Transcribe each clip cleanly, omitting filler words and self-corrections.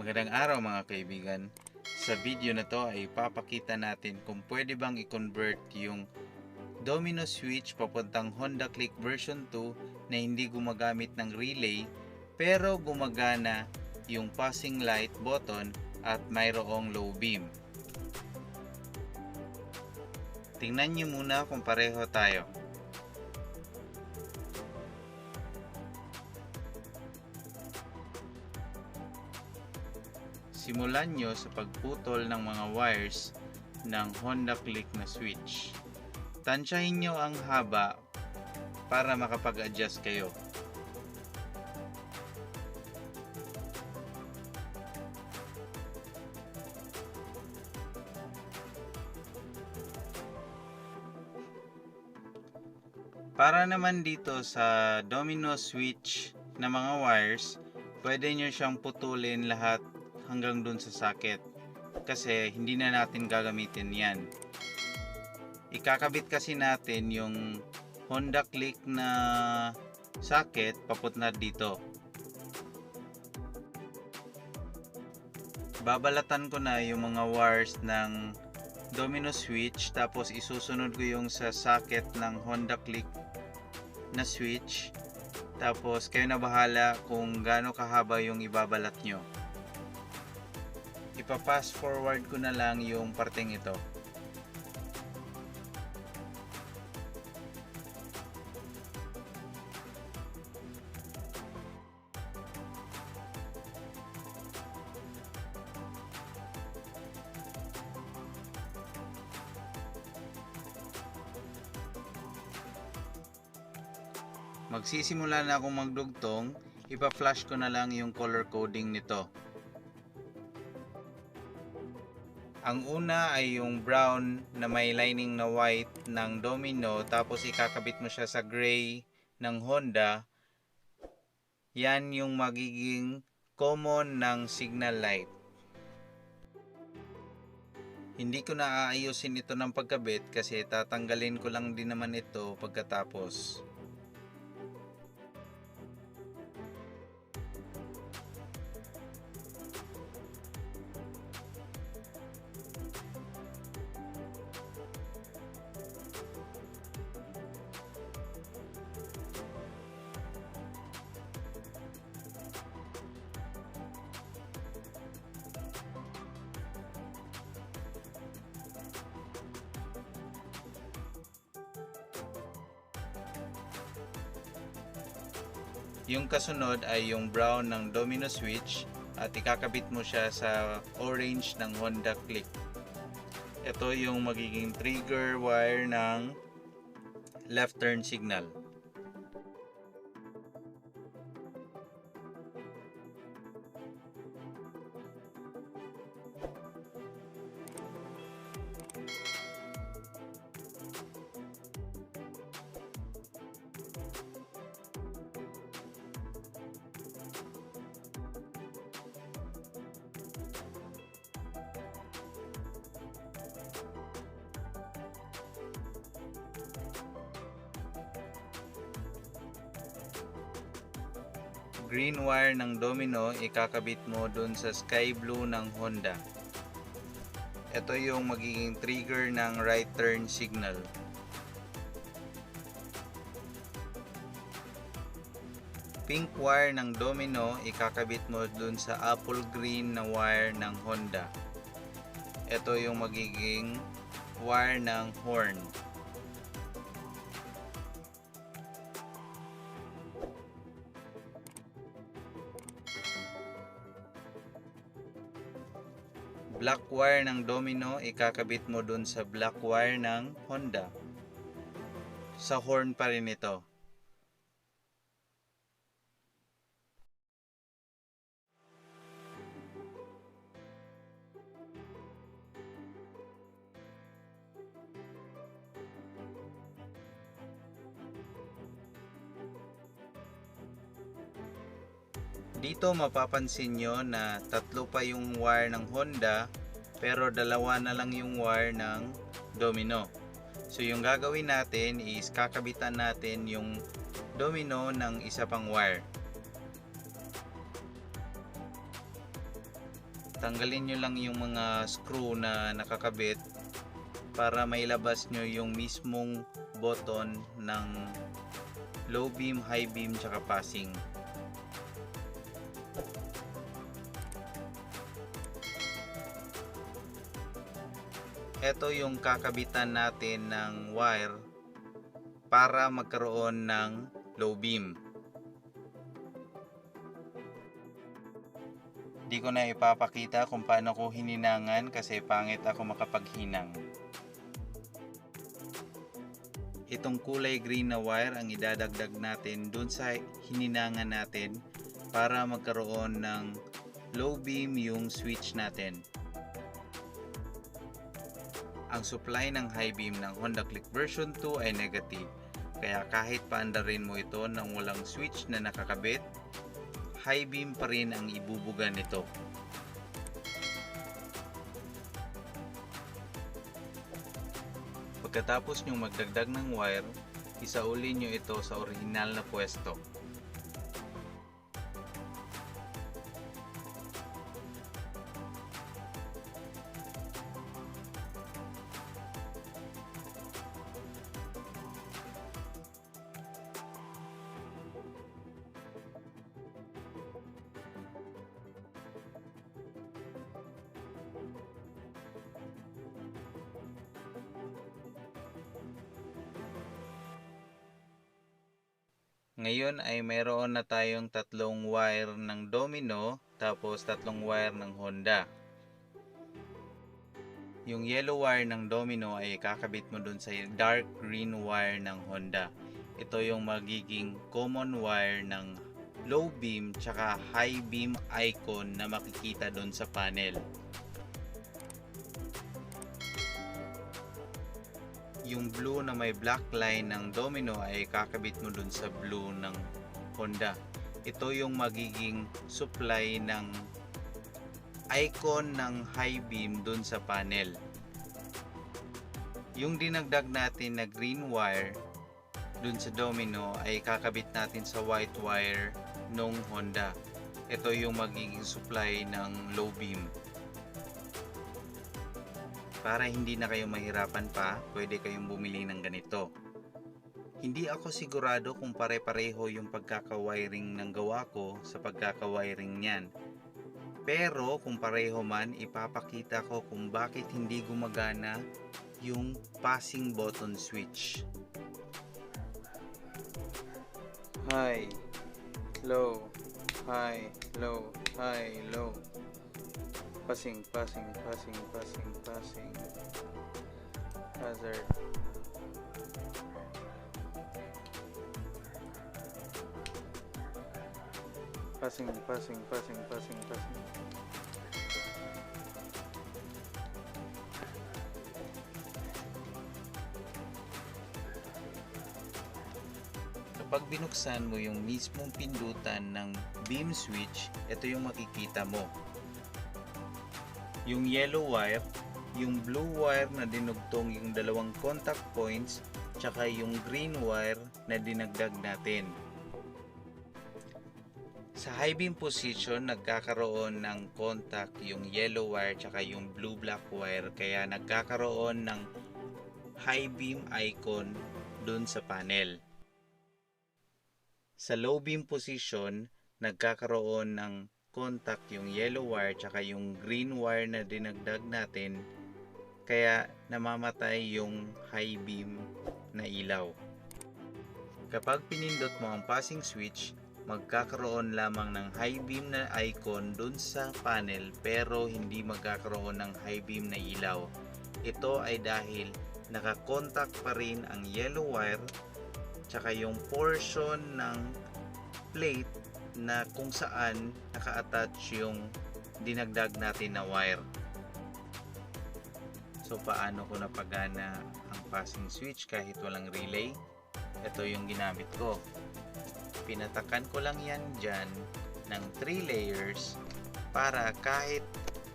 Magandang araw mga kaibigan. Sa video na to ay papakita natin kung pwede bang i-convert yung Domino Switch papuntang Honda Click version 2 na hindi gumagamit ng relay pero gumagana yung passing light button at mayroong low beam. Tingnan nyo muna kung pareho tayo. Simulan nyo sa pagputol ng mga wires ng Honda Click na switch. Tansyahin nyo ang haba para makapag-adjust kayo. Para naman dito sa Domino Switch na mga wires, pwede nyo siyang putulin lahat hanggang dun sa socket kasi hindi na natin gagamitin yan. Ikakabit kasi natin yung Honda Click na socket papunta dito. Babalatan ko na yung mga wires ng Domino Switch tapos isusunod ko yung sa socket ng Honda Click na switch, tapos kayo na bahala kung gaano kahaba yung ibabalat nyo. Ipa-fast forward ko na lang yung parteng ito. Magsisimula na akong magdugtong, ipa-flash ko na lang yung color coding nito. Ang una ay yung brown na may lining na white ng Domino, tapos ikakabit mo siya sa gray ng Honda. Yan yung magiging common ng signal light. Hindi ko na aayusin ito ng pagkabit kasi tatanggalin ko lang din naman ito pagkatapos. Yung kasunod ay yung brown ng Domino Switch at ikakabit mo siya sa orange ng Honda Click. Ito yung magiging trigger wire ng left turn signal. Green wire ng Domino ikakabit mo dun sa sky blue ng Honda. Ito yung magiging trigger ng right turn signal. Pink wire ng Domino ikakabit mo dun sa apple green na wire ng Honda. Ito yung magiging wire ng horn. Black wire ng Domino ikakabit mo dun sa black wire ng Honda. Sa horn pa rin ito. Dito mapapansin nyo na tatlo pa yung wire ng Honda pero dalawa na lang yung wire ng Domino. So yung gagawin natin is kakabitan natin yung Domino ng isa pang wire. tanggalin nyo lang yung mga screw na nakakabit para mailabas nyo yung mismong button ng low beam, high beam, tsaka passing. Ito yung kakabitan natin ng wire para magkaroon ng low beam. Di ko na ipapakita kung paano ko hininangan kasi pangit ako makapaghinang. Itong kulay green na wire ang idadagdag natin dun sa hininangan natin para magkaroon ng low beam yung switch natin. Ang supply ng high beam ng Honda Click version 2 ay negative. Kaya kahit paandarin mo ito nang walang switch na nakakabit, high beam pa rin ang ibubuga nito. Pagkatapos nyo magdagdag ng wire, isauli nyo ito sa orihinal na pwesto. Ngayon ay mayroon na tayong tatlong wire ng Domino tapos tatlong wire ng Honda. Yung yellow wire ng Domino ay kakabit mo dun sa dark green wire ng Honda. Ito yung magiging common wire ng low beam tsaka high beam icon na makikita dun sa panel. Yung blue na may black line ng Domino ay kakabit mo dun sa blue ng Honda. Ito yung magiging supply ng icon ng high beam dun sa panel. Yung dinagdag natin na green wire dun sa Domino ay kakabit natin sa white wire ng Honda. Ito yung magiging supply ng low beam. Para hindi na kayo mahirapan pa, pwede kayong bumili ng ganito. Hindi ako sigurado kung pare-pareho yung pagkaka-wiring ng gawa ko sa pagkaka-wiring niyan. Pero kung pareho man, ipapakita ko kung bakit hindi gumagana yung passing button switch. High, low, high, low, high, low. Passing, passing, passing, passing, passing. Hazard. Passing, passing, passing, passing, passing. Kapag binuksan mo yung mismong pindutan ng beam switch, ito yung makikita mo. Yung yellow wire, yung blue wire na dinugtong yung dalawang contact points, tsaka yung green wire na dinagdag natin. Sa high beam position, nagkakaroon ng contact yung yellow wire tsaka yung blue-black wire, kaya nagkakaroon ng high beam icon dun sa panel. Sa low beam position, nagkakaroon ng contact yung yellow wire tsaka yung green wire na dinagdag natin, kaya namamatay yung high beam na ilaw. Kapag pinindot mo ang passing switch, magkakaroon lamang ng high beam na icon dun sa panel pero hindi magkakaroon ng high beam na ilaw. Ito ay dahil nakakontak pa rin ang yellow wire tsaka yung portion ng plate na kung saan naka-attach yung dinagdag natin na wire. So paano ko napagana ang passing switch kahit walang relay? Ito yung ginamit ko. Pinatakan ko lang yan dyan ng 3 layers para kahit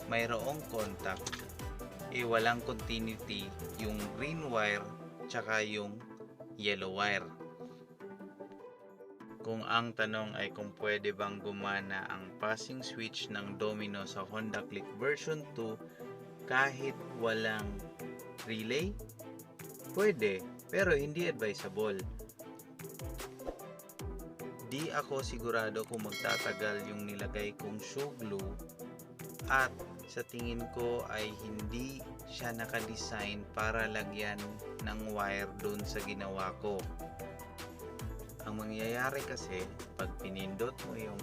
mayroong contact, walang continuity yung green wire tsaka yung yellow wire. Kung ang tanong ay kung pwede bang gumana ang passing switch ng domino sa Honda Click version 2 kahit walang relay? Pwede, pero hindi advisable. Di ako sigurado kung magtatagal yung nilagay kong shoe glue at sa tingin ko ay hindi siya nakadesign para lagyan ng wire dun sa ginawa ko. Ang mangyayari kasi pag pinindot mo yung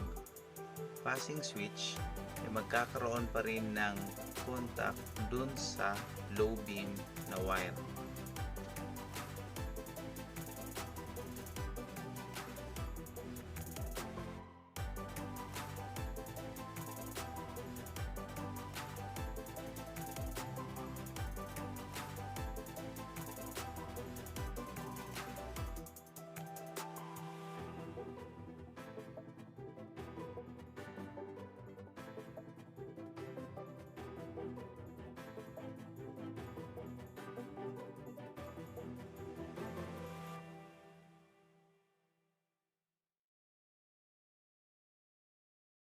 passing switch ay magkakaroon pa rin ng contact dun sa low beam na wire.